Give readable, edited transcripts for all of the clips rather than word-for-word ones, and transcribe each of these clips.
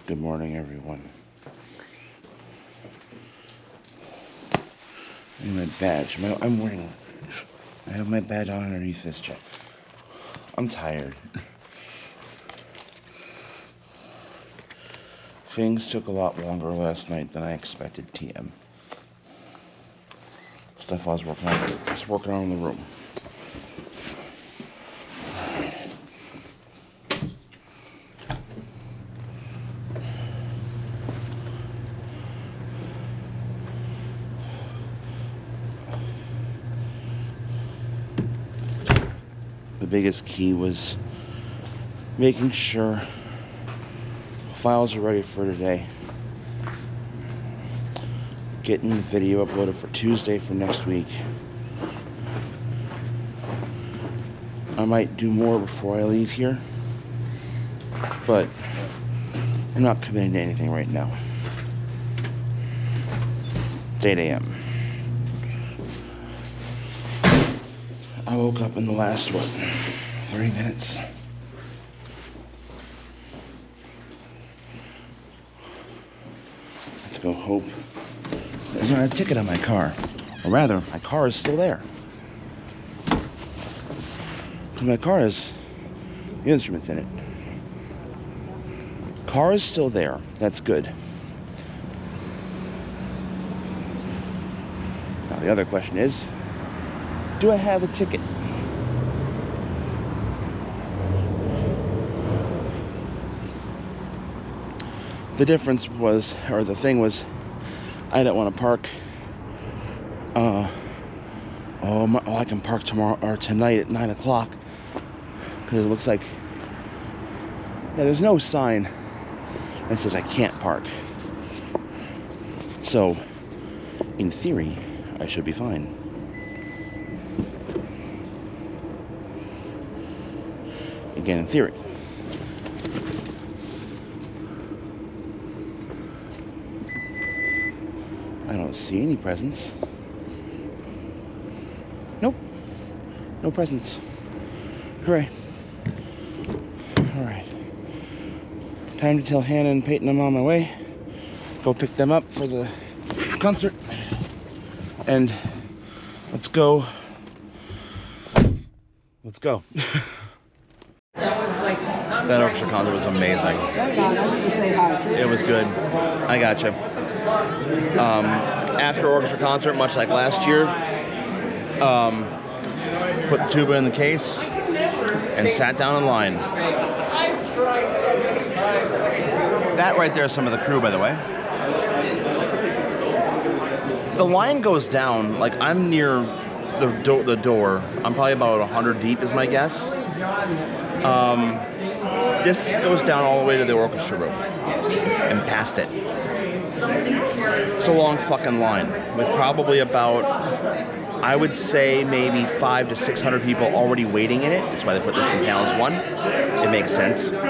Good morning, everyone. And my badge. I have my badge on underneath this check. I'm tired. Things took a lot longer last night than I expected, TM. Stuff I was working on, just working on in the room. The biggest key was making sure files are ready for today. Getting the video uploaded for Tuesday for next week. I might do more before I leave here, but I'm not committing to anything right now. It's 8 a.m. I woke up in the last, 30 minutes? Let's go hope there's not a ticket on my car. Or rather, my car is still there. My car has the instruments in it. Car is still there. That's good. Now the other question is, do I have a ticket? The difference was, or the thing was, I didn't want to park. I can park tomorrow or tonight at 9 o'clock because it looks like there's no sign that says I can't park. So, in theory, I should be fine. Again, in theory. I don't see any presents. Nope. No presents. Hooray. Alright. Time to tell Hannah and Peyton I'm on my way. Go pick them up for the concert. And let's go. Let's go. That Orchestra concert was amazing. It was good. I gotcha. After Orchestra concert, much like last year, put the tuba in the case and sat down in line. That right there is some of the crew, by the way. The line goes down, like I'm near the door. I'm probably about 100 deep is my guess. This goes down all the way to the orchestra room and past it. It's a long fucking line with probably about, I would say maybe 500 to 600 people already waiting in it. That's why they put this in panels 1. It makes sense. During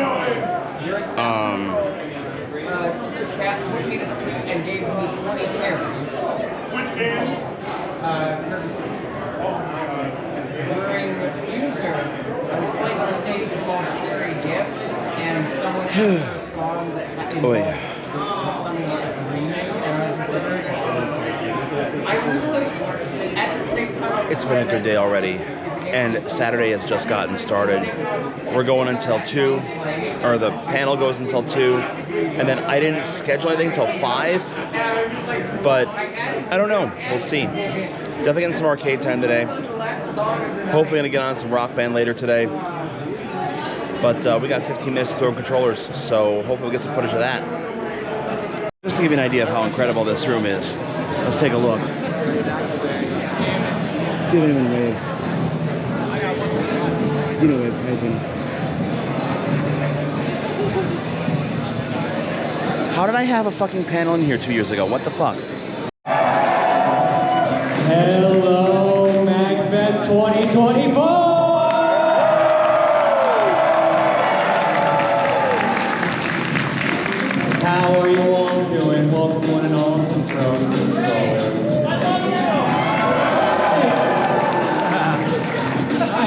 the fuser, I was playing on a stage called Cherry Dip, and someone had a song that involved something like a remake, and I literally, at the same time... It's been a good day already, and Saturday has just gotten started. We're going until 2, or the panel goes until 2, and then I didn't schedule anything until 5, but I don't know, we'll see. Definitely getting some arcade time today. Hopefully gonna get on some Rock Band later today. But we got 15 minutes to throw controllers, so hopefully we'll get some footage of that. Just to give you an idea of how incredible this room is, let's take a look. See if anyone waves. Zeno waves, hi Zeno. How did I have a fucking panel in here 2 years ago? What the fuck? Hello, MAGFest 2024! How are you all doing? Welcome one and all to Throne Controllers.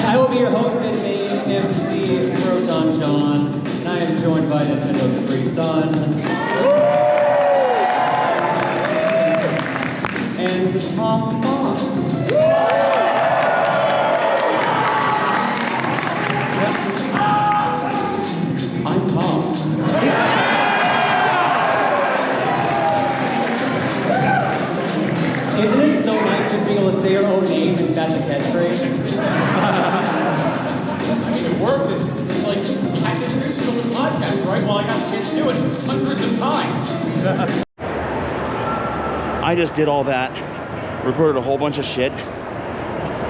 I will be your host and main MC, Proton John, and I am joined by Nintendo Capri Sun. And Tom Fox. I'm Tom. Isn't it so nice just being able to say your own name and that's a catchphrase? I mean, it worked. It's like, you have to introduce yourself to the podcast, right? Well, I got a chance to do it hundreds of times. I just did all that, recorded a whole bunch of shit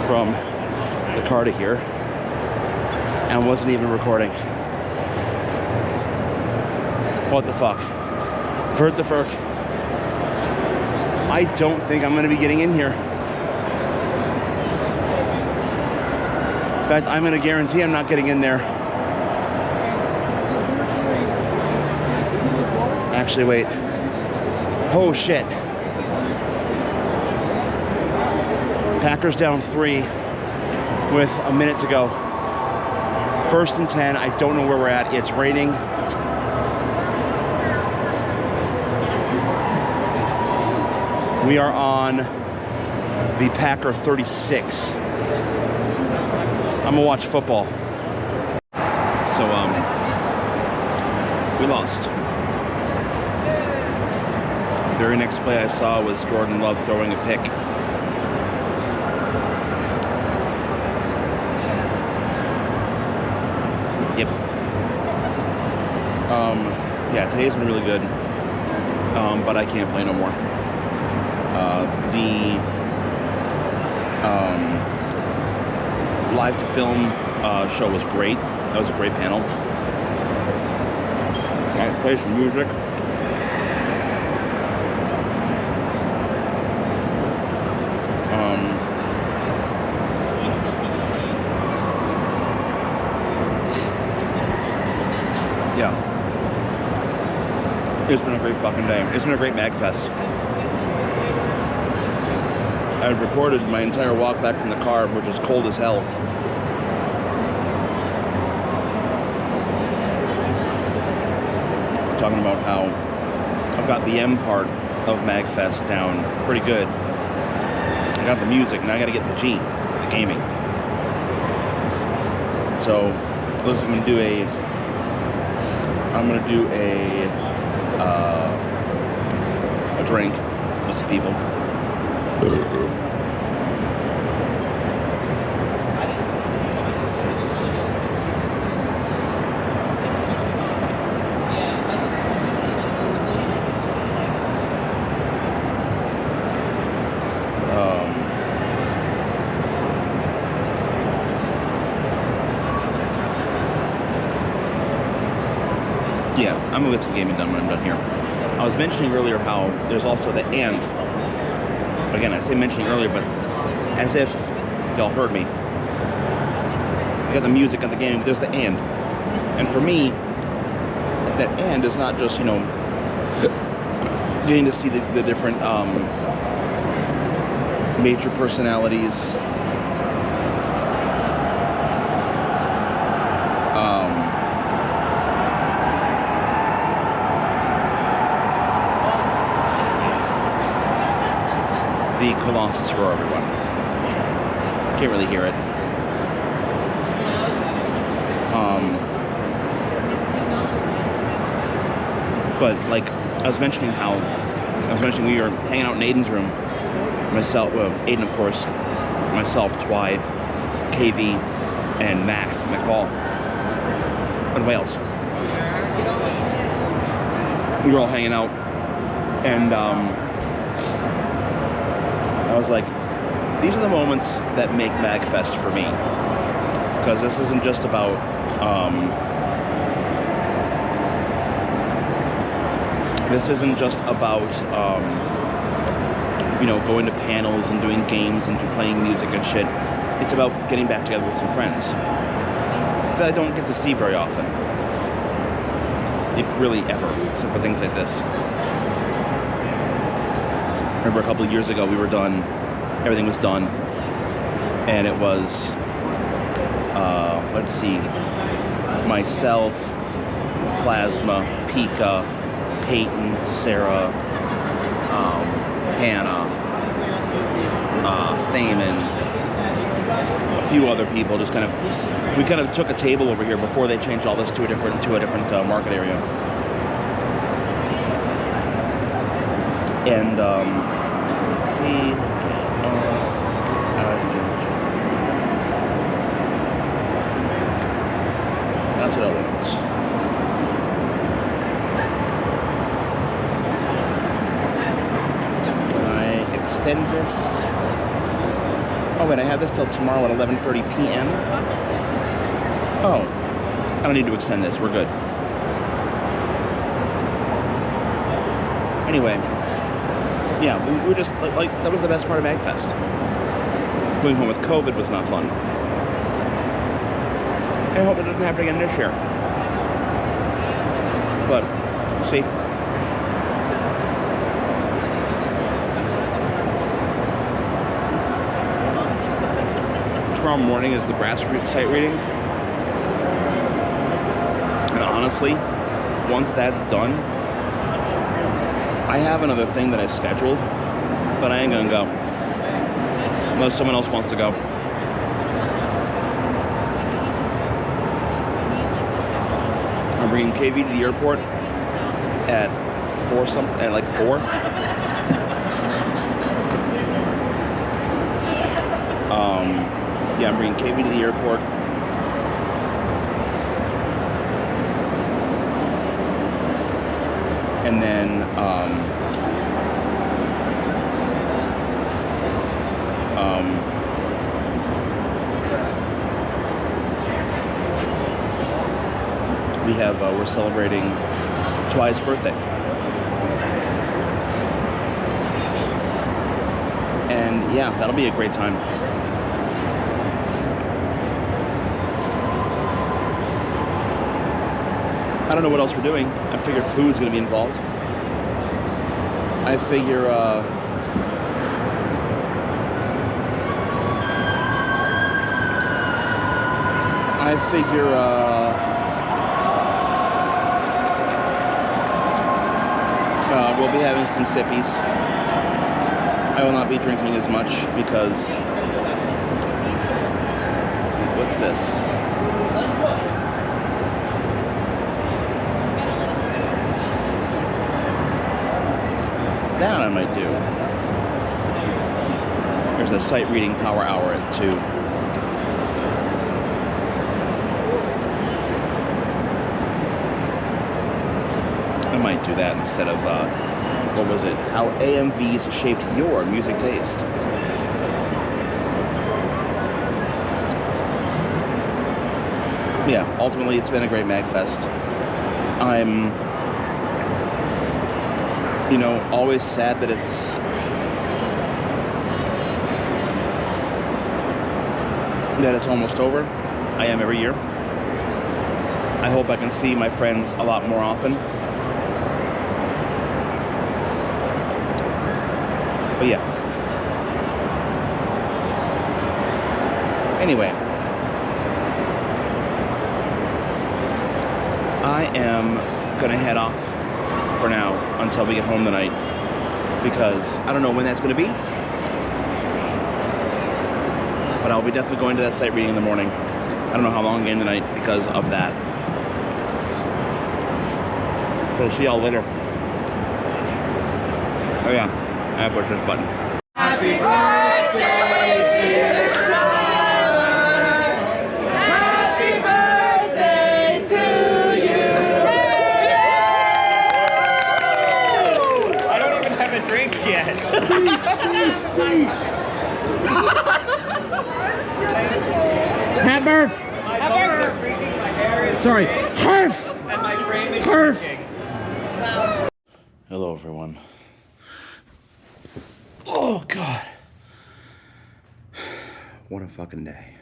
from the car to here, and wasn't even recording. What the fuck? Vert the Ferk. I don't think I'm gonna be getting in here. In fact, I'm gonna guarantee I'm not getting in there. Actually, wait. Oh shit. Packers down 3 with a minute to go. 1st and 10. I don't know where we're at. It's raining. We are on the Packer 36. I'm gonna watch football. So, we lost. Very next play I saw was Jordan Love throwing a pick. Yep. Yeah, today's been really good. But I can't play no more. The live to film show was great. That was a great panel. I played some music. Yeah. It's been a great fucking day. It's been a great MAGFest. I recorded my entire walk back from the car, which was cold as hell. Talking about how I've got the M part of MAGFest down pretty good. I got the music, now I gotta get the G, the gaming. So, looks like I'm gonna do a drink with some people. Yeah, I'm gonna get some gaming done when I'm done here. I was mentioning earlier how there's also the and. Again, I say mentioning earlier, but as if y'all heard me. You got the music and the game, there's the and. And for me, that and is not just, you know, getting to see the different major personalities. The Colossus roar, everyone. Can't really hear it. But like I was mentioning we were hanging out in Aiden's room. Myself, well, Aiden of course, myself, Twy, KV, and McBall, and Wales. We were all hanging out, and I was like, these are the moments that make MAGFest for me, because this isn't just about you know, going to panels and doing games and playing music and shit. It's about getting back together with some friends that I don't get to see very often, if really ever, except for things like this. I remember a couple of years ago we were done, everything was done, and it was, let's see, myself, Plasma, Pika, Peyton, Sarah, Hannah, Thaman, a few other people. Just we kind of took a table over here before they changed all this to a different market area. And that's what I want. Extend this. Oh wait, I have this till tomorrow at 11:30 p.m. Oh, I don't need to extend this. We're good. Anyway, yeah, we were just like that was the best part of MAGFest. Going home with COVID was not fun. I hope it doesn't happen again this year. But see. Tomorrow morning is the brass sight reading, and honestly, once that's done, I have another thing that I scheduled, but I ain't gonna go unless someone else wants to go. I'm bringing KV to the airport at 4 something, at like 4. Yeah, I'm bringing KV to the airport. And then, we're celebrating Twi's birthday. And yeah, that'll be a great time. I don't know what else we're doing. I figured food's gonna be involved. I figure, we'll be having some sippies. I will not be drinking as much because, what's this? That I might do. There's a sight reading power hour at 2. I might do that instead of, what was it? How AMVs shaped your music taste. Yeah, ultimately it's been a great MAGFest. I'm, you know, always sad that it's almost over. I am every year. I hope I can see my friends a lot more often. But yeah. Anyway. I am gonna head off for now until we get home tonight, because I don't know when that's going to be, but I'll be definitely going to that sight reading in the morning. I don't know how long again tonight because of that. So see y'all later. Oh yeah, I have to push this button. Happy birthday, dear Tyler. Happy birthday to you. I don't even have a drink yet. Hat Murph! Sorry, Herf! And my frame is Herf! Hello everyone. Oh God. What a fucking day.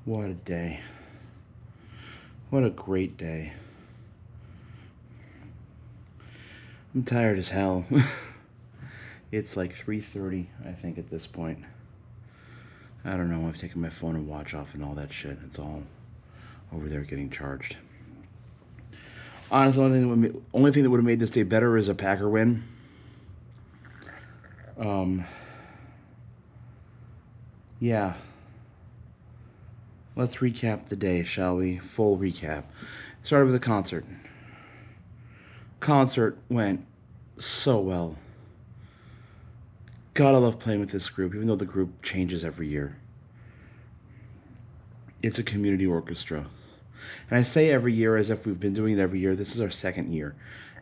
What a day. What a great day. I'm tired as hell. It's like 3:30, I think, at this point. I don't know, I've taken my phone and watch off and all that shit. It's all over there getting charged. Honestly, only thing that would have made this day better is a Packer win. Yeah. Let's recap the day, shall we? Full recap. Started with a concert. Concert went so well. God, I love playing with this group, even though the group changes every year. It's a community orchestra. And I say every year as if we've been doing it every year. This is our second year.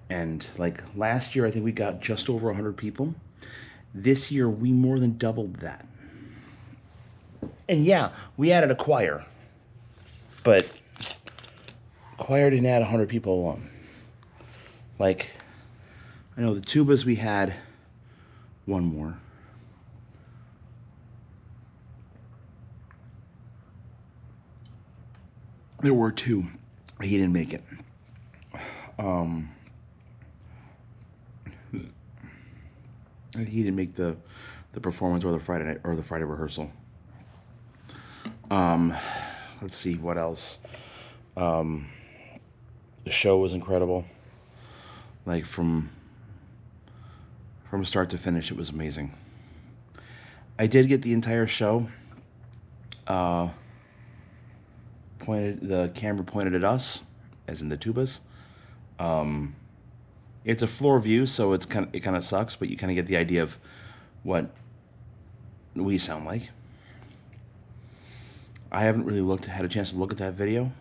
And like last year, I think we got just over 100 people. This year, we more than doubled that. And yeah, we added a choir. But choir didn't add 100 people alone. Like, I know the tubas, we had one more. There were two. He didn't make it. He didn't make the performance or the Friday night or the Friday rehearsal. Let's see what else. The show was incredible. Like from start to finish, it was amazing. I did get the entire show. The camera pointed at us, as in the tubas. It's a floor view, so it kind of sucks, but you kind of get the idea of what we sound like. I haven't really had a chance to look at that video.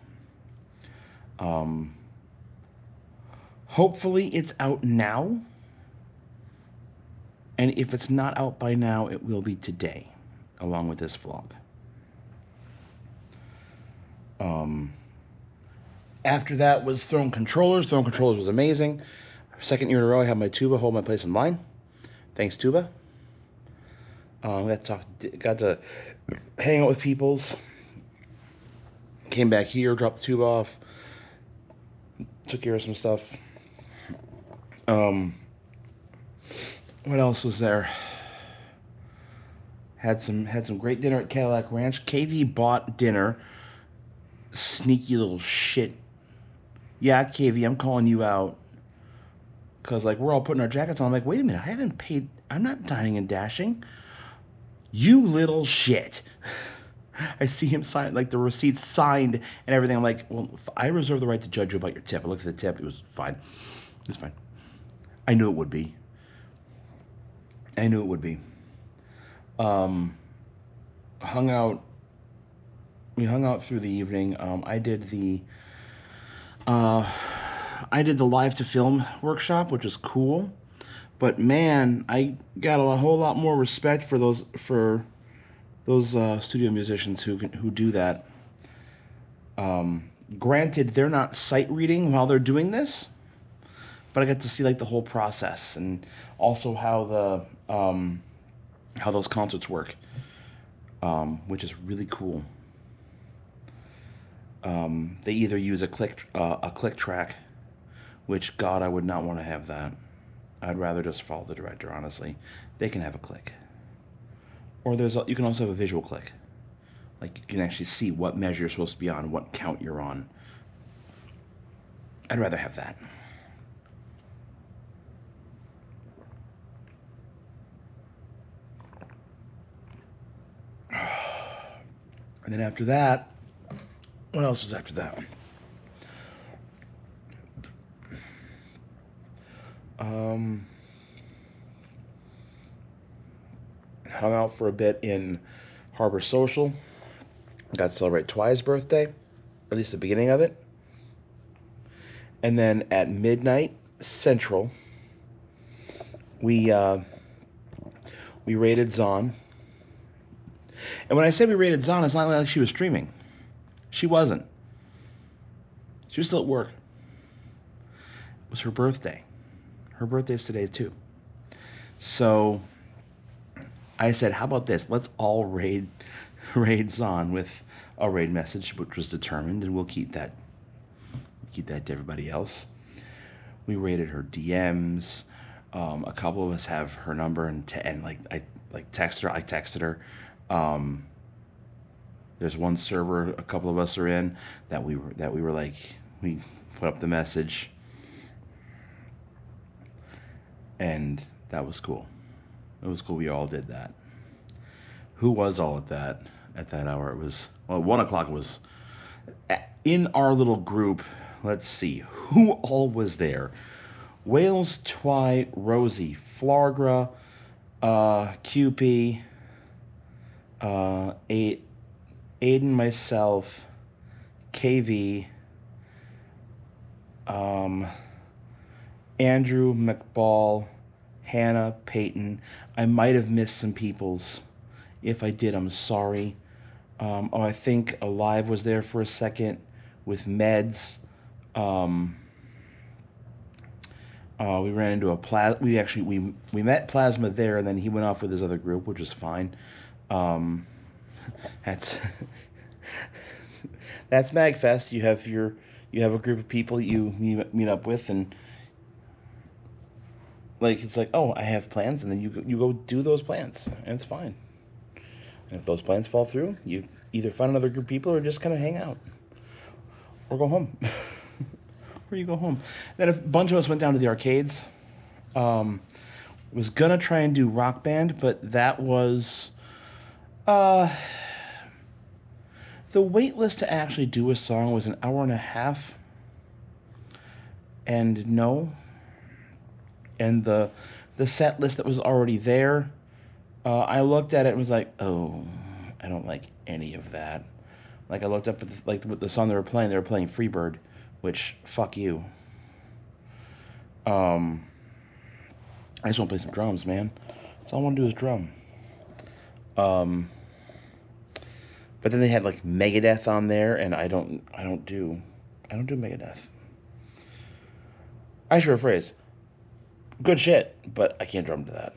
Hopefully it's out now. And if it's not out by now, it will be today, along with this vlog. After that was Throne Controllers. Throne Controllers was amazing. Second year in a row, I had my tuba hold my place in line. Thanks, tuba. Got to hang out with peoples. Came back here, dropped the tuba off. Took care of some stuff. What else was there? Had some great dinner at Cadillac Ranch. KV bought dinner. Sneaky little shit. Yeah, KV, I'm calling you out. Because, like, we're all putting our jackets on. I'm like, wait a minute, I haven't paid. I'm not dining and dashing. You little shit. I see him sign, like, the receipt signed and everything. I'm like, well, I reserve the right to judge you about your tip. I looked at the tip. It was fine. It's fine. I knew it would be. I knew it would be. Hung out. We hung out through the evening. I did the live to film workshop, which was cool. But man, I got a whole lot more respect for those studio musicians who do that. Granted, they're not sight reading while they're doing this, but I got to see like the whole process and also how those concerts work, which is really cool. They either use a click track, which God, I would not want to have that. I'd rather just follow the director, honestly. They can have a click. Or you can also have a visual click. Like you can actually see what measure you're supposed to be on, what count you're on. I'd rather have that. And then after that, what else was after that? Hung out for a bit in Harbor Social. Got to celebrate Twi's birthday, or at least the beginning of it. And then at midnight Central, we raided Zon. And when I say we raided Zon, it's not like she was streaming. She wasn't. She was still at work. It was her birthday. Her birthday's today too. So I said, how about this? Let's all raid Zon with a raid message, which was determined, and we'll keep that to everybody else. We raided her DMs. A couple of us have her number, and I texted her. There's one server a couple of us are in that we were like, we put up the message. And that was cool. It was cool we all did that. Who was all at that hour? It was, well, 1 o'clock was, in our little group, let's see, who all was there? Wales, Twy, Rosie, Flargra, QP, Aiden, myself, KV, Andrew, McBall, Hannah, Peyton. I might have missed some people's. If I did, I'm sorry. I think Alive was there for a second with Meds. We ran into a we met Plasma there, and then he went off with his other group, which was fine. That's that's MAGFest. You have a group of people you meet up with, and like it's like, oh, I have plans, and then you go do those plans, and it's fine. And if those plans fall through, you either find another group of people or just kind of hang out or go home. Or you go home. Then a bunch of us went down to the arcades. Was gonna try and do Rock Band, but that was the wait list to actually do a song was an hour and a half. And no. And the set list that was already there, I looked at it and was like, oh, I don't like any of that. Like, I looked up at the song they were playing Freebird, which, fuck you. I just want to play some drums, man. That's all I want to do is drum. But then they had like Megadeth on there, and I don't do Megadeth. I should rephrase. Good shit, but I can't drum to that.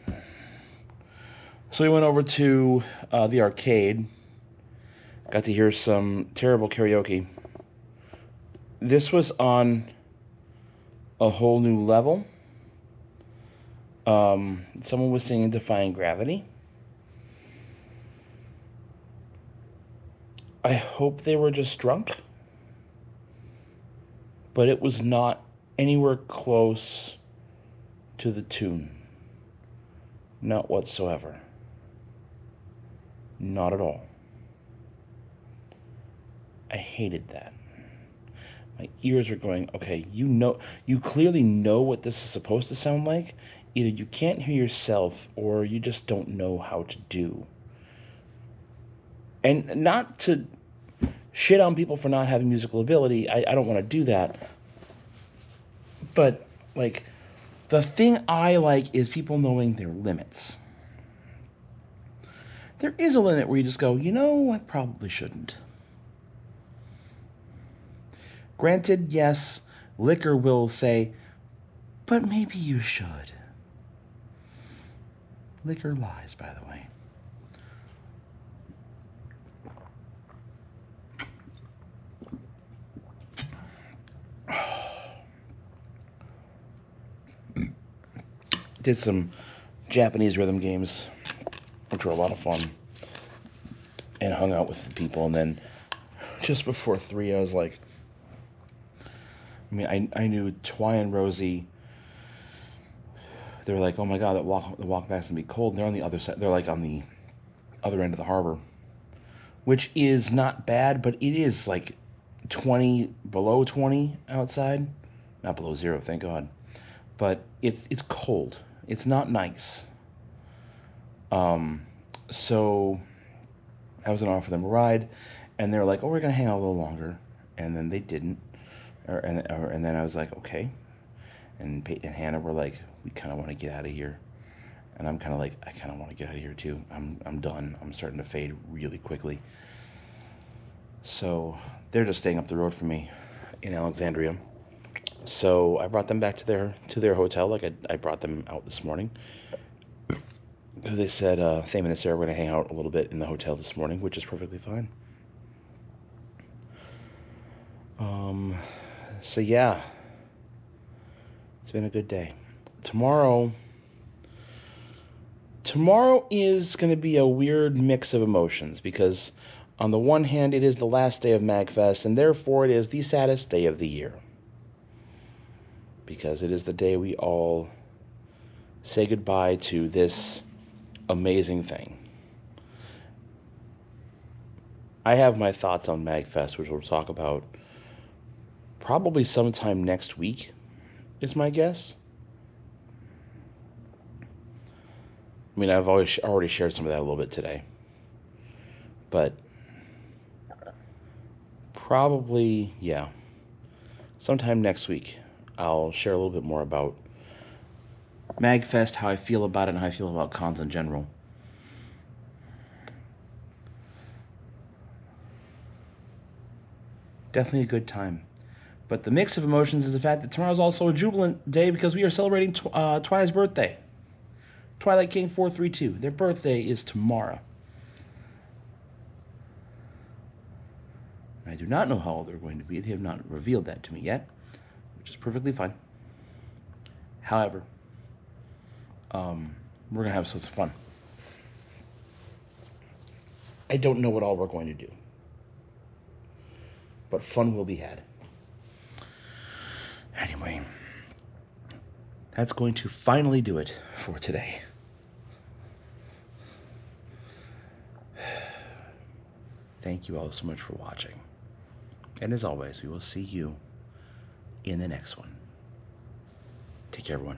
So we went over to the arcade. Got to hear some terrible karaoke. This was on a whole new level. Someone was singing Defying Gravity. I hope they were just drunk. But it was not anywhere close to the tune. Not whatsoever. Not at all. I hated that. My ears are going, okay, you clearly know what this is supposed to sound like. Either you can't hear yourself or you just don't know how to do. And not to shit on people for not having musical ability. I don't want to do that. But, like, the thing I like is people knowing their limits. There is a limit where you just go, I probably shouldn't. Granted, yes, liquor will say, but maybe you should. Liquor lies, by the way. Did some Japanese rhythm games, which were a lot of fun, and hung out with the people. And then just before 3, I was like, I knew Twy and Rosie. They were like, oh my god, the walk back's gonna be cold. And they're on the other side. They're like on the other end of the harbor, which is not bad, but it is like below 20 outside, not below 0, thank God. But it's cold. It's not nice. So I was gonna offer them a ride, and they were like, oh, we're gonna hang out a little longer, and then they didn't. And then I was like, okay. And Peyton and Hannah were like, we kind of want to get out of here. And I'm kind of like, I kind of want to get out of here too. I'm done. I'm starting to fade really quickly. So they're just staying up the road from me in Alexandria. So I brought them back to their hotel, like I brought them out this morning. They said, Thaman and Sarah were going to hang out a little bit in the hotel this morning, which is perfectly fine. So yeah, it's been a good day. Tomorrow is going to be a weird mix of emotions, because on the one hand, it is the last day of MAGFest, and therefore it is the saddest day of the year. Because it is the day we all say goodbye to this amazing thing. I have my thoughts on MAGFest, which we'll talk about probably sometime next week, is my guess. I mean, I've already shared some of that a little bit today. But probably, yeah, sometime next week, I'll share a little bit more about MAGFest, how I feel about it, and how I feel about cons in general. Definitely a good time. But the mix of emotions is the fact that tomorrow is also a jubilant day because we are celebrating Twilight's birthday. Twilight King 432. Their birthday is tomorrow. I do not know how old they're going to be. They have not revealed that to me yet, which is perfectly fine. However, we're going to have some fun. I don't know what all we're going to do, but fun will be had. Anyway, that's going to finally do it for today. Thank you all so much for watching. And as always, we will see you in the next one. Take care, everyone.